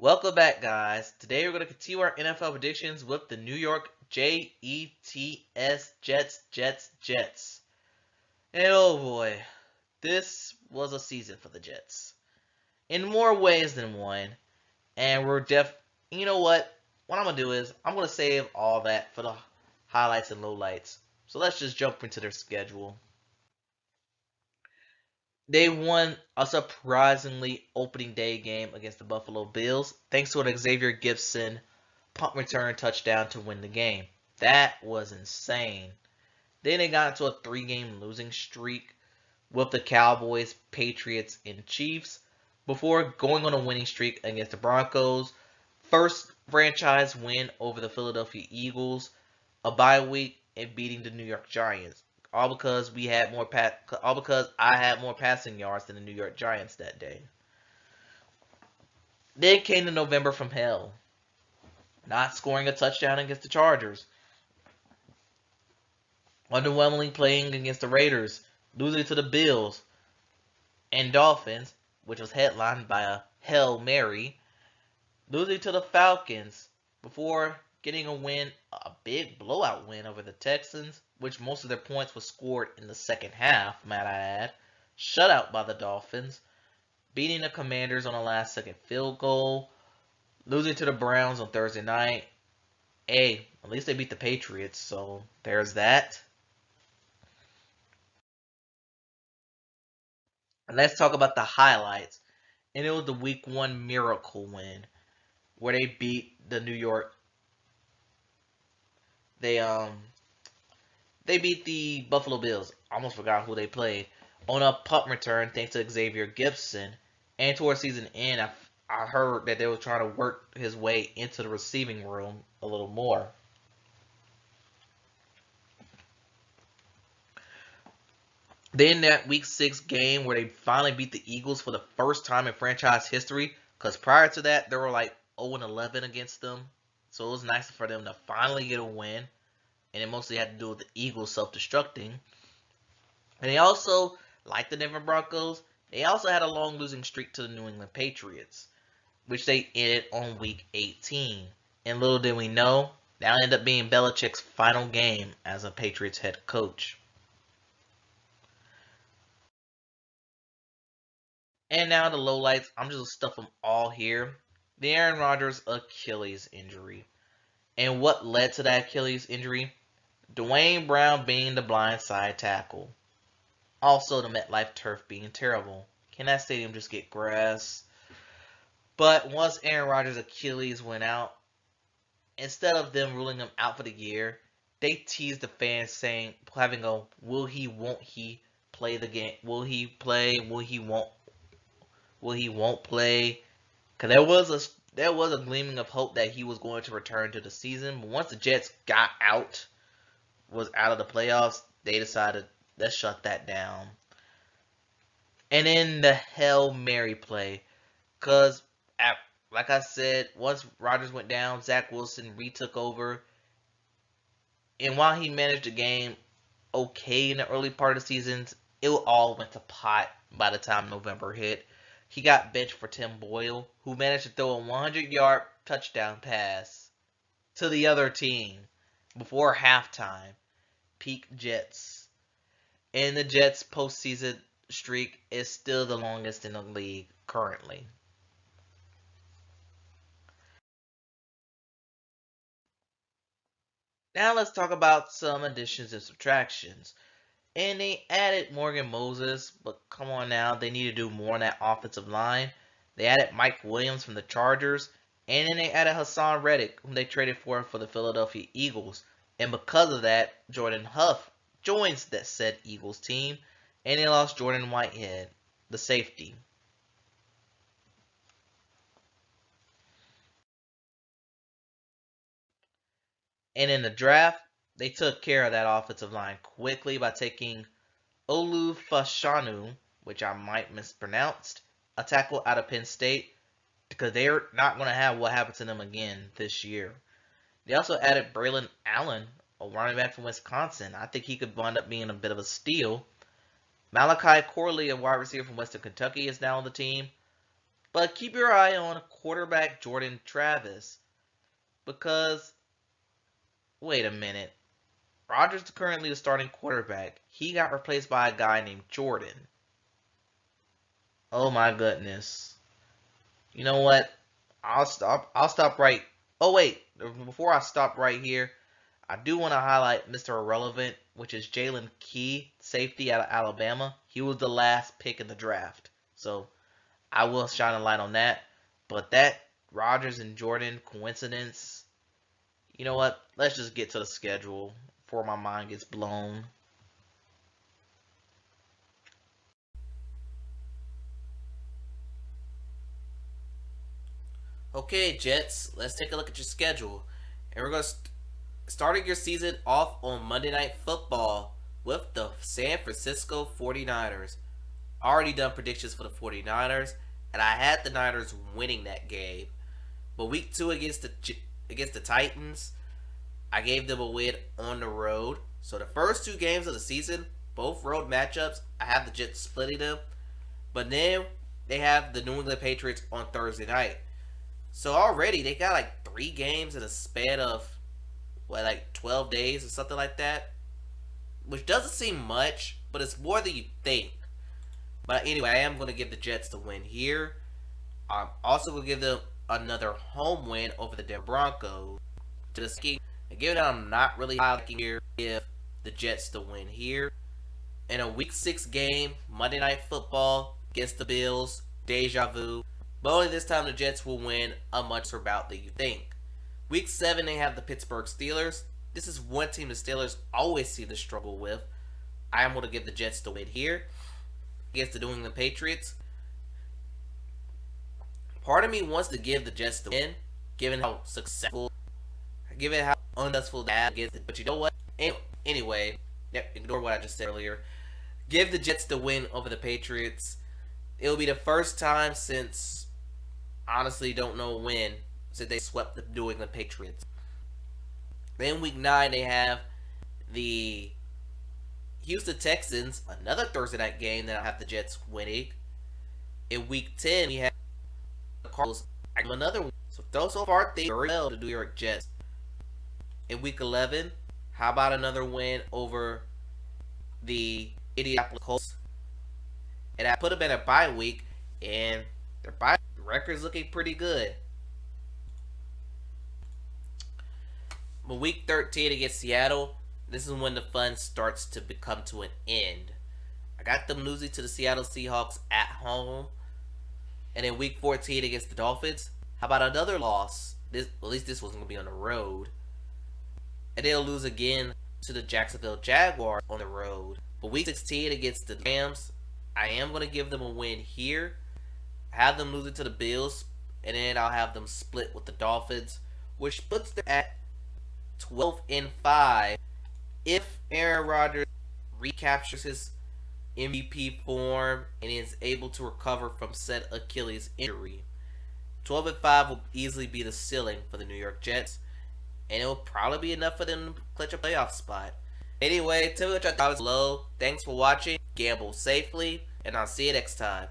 Welcome back, guys. Today we're going to continue our NFL predictions with the New York Jets. And oh boy, this was a season for the Jets. In more ways than one. And you know what? What I'm going to do is, I'm going to save all that for the highlights and lowlights. So let's just jump into their schedule. They won a surprisingly opening day game against the Buffalo Bills, thanks to an Xavier Gibson punt return touchdown to win the game. That was insane. Then they got into a 3-game losing streak with the Cowboys, Patriots, and Chiefs before going on a winning streak against the Broncos. First franchise win over the Philadelphia Eagles, a bye week, and beating the New York Giants. All because I had more passing yards than the New York Giants that day. Then came the November from hell, not scoring a touchdown against the Chargers, underwhelmingly playing against the Raiders, losing to the Bills and Dolphins, which was headlined by a Hail Mary, losing to the Falcons before getting a big blowout win over the Texans, which most of their points were scored in the second half, might I add, shutout by the Dolphins, beating the Commanders on a last-second field goal, losing to the Browns on Thursday night. Hey, at least they beat the Patriots, so there's that. And let's talk about the highlights. And it was the Week 1 miracle win, where they beat the New York. They beat the Buffalo Bills. Almost forgot who they played on a punt return thanks to Xavier Gibson. And towards season end, I heard that they were trying to work his way into the receiving room a little more. Then that Week 6 game where they finally beat the Eagles for the first time in franchise history, because prior to that, they were like 0-11 against them. So it was nice for them to finally get a win. And it mostly had to do with the Eagles self-destructing. And they also, like the Denver Broncos, they also had a long losing streak to the New England Patriots, which they ended on Week 18. And little did we know, that ended up being Belichick's final game as a Patriots head coach. And now the lowlights, I'm just going to stuff them all here. The Aaron Rodgers Achilles injury. And what led to that Achilles injury? Dwayne Brown being the blindside tackle. Also, the MetLife turf being terrible. Can that stadium just get grass? But once Aaron Rodgers' Achilles went out, instead of them ruling him out for the year, they teased the fans saying, having a will he, won't he play the game? Will he play? Will he won't play? Because there was a gleaming of hope that he was going to return to the season. But once the Jets was out of the playoffs, they decided, let's shut that down. And then the Hail Mary play. Because, like I said, once Rodgers went down, Zach Wilson retook over. And while he managed the game okay in the early part of the seasons, it all went to pot by the time November hit. He got benched for Tim Boyle, who managed to throw a 100-yard touchdown pass to the other team before halftime. Peak Jets. And the Jets' postseason streak is still the longest in the league currently. Now let's talk about some additions and subtractions. And they added Morgan Moses, but come on now, they need to do more on that offensive line. They added Mike Williams from the Chargers, and then they added Hassan Reddick, whom they traded for the Philadelphia Eagles. And because of that, Jordan Huff joins that said Eagles team, and they lost Jordan Whitehead, the safety. And in the draft, they took care of that offensive line quickly by taking Olu Fashanu, which I might mispronounce, a tackle out of Penn State, because they're not going to have what happened to them again this year. They also added Braylon Allen, a running back from Wisconsin. I think he could wind up being a bit of a steal. Malachi Corley, a wide receiver from Western Kentucky, is now on the team. But keep your eye on quarterback Jordan Travis because wait a minute. Rodgers is currently the starting quarterback. He got replaced by a guy named Jordan. Oh my goodness. You know what? I'll stop right. Oh wait, before I stop right here, I do want to highlight Mr. Irrelevant, which is Jalen Key, safety out of Alabama. He was the last pick in the draft. So I will shine a light on that. But that Rodgers and Jordan coincidence, you know what? Let's just get to the schedule before my mind gets blown. Okay, Jets, let's take a look at your schedule. And we're going to starting your season off on Monday Night Football with the San Francisco 49ers. Already done predictions for the 49ers, and I had the Niners winning that game. But week 2 against the Titans, I gave them a win on the road. So the first 2 games of the season, both road matchups, I have the Jets splitting them. But then they have the New England Patriots on Thursday night. So already they got like 3 games in a span of like 12 days or something like that, which doesn't seem much, but it's more than you think. But anyway, I am going to give the Jets the win here. I'm also going to give them another home win over the Denver Broncos. To the ski, and given that I'm not really liking here, give the Jets the win here. In a Week 6 game, Monday Night Football against the Bills, deja vu. But only this time the Jets will win a much better bout than you think. Week 7, they have the Pittsburgh Steelers. This is one team the Steelers always seem to struggle with. I am going to give the Jets the win here against the New England Patriots. Part of me wants to give the Jets the win, given how successful, given how unsuccessful they have against it. But you know what? Anyway, ignore what I just said earlier. Give the Jets the win over the Patriots. It'll be the first time since, honestly, don't know when, since they swept the New England Patriots. Then week 9, they have the Houston Texans, another Thursday night game that I have the Jets winning. In week 10, we have the Cardinals, another one. So far, they very well to New York Jets. In week 11, how about another win over the Indianapolis Colts? And I put them in a bye week, and their bye record is looking pretty good. But week 13 against Seattle, this is when the fun starts to come to an end. I got them losing to the Seattle Seahawks at home. And in week 14 against the Dolphins, how about another loss? At least this wasn't going to be on the road. And they'll lose again to the Jacksonville Jaguars on the road. But week 16 against the Rams, I am going to give them a win here. Have them losing to the Bills, and then I'll have them split with the Dolphins, which puts them at 12-5 if Aaron Rodgers recaptures his MVP form and is able to recover from said Achilles injury. 12-5 will easily be the ceiling for the New York Jets, and it will probably be enough for them to clutch a playoff spot. Anyway, tell me what y'all thought below. Thanks for watching. Gamble safely, and I'll see you next time.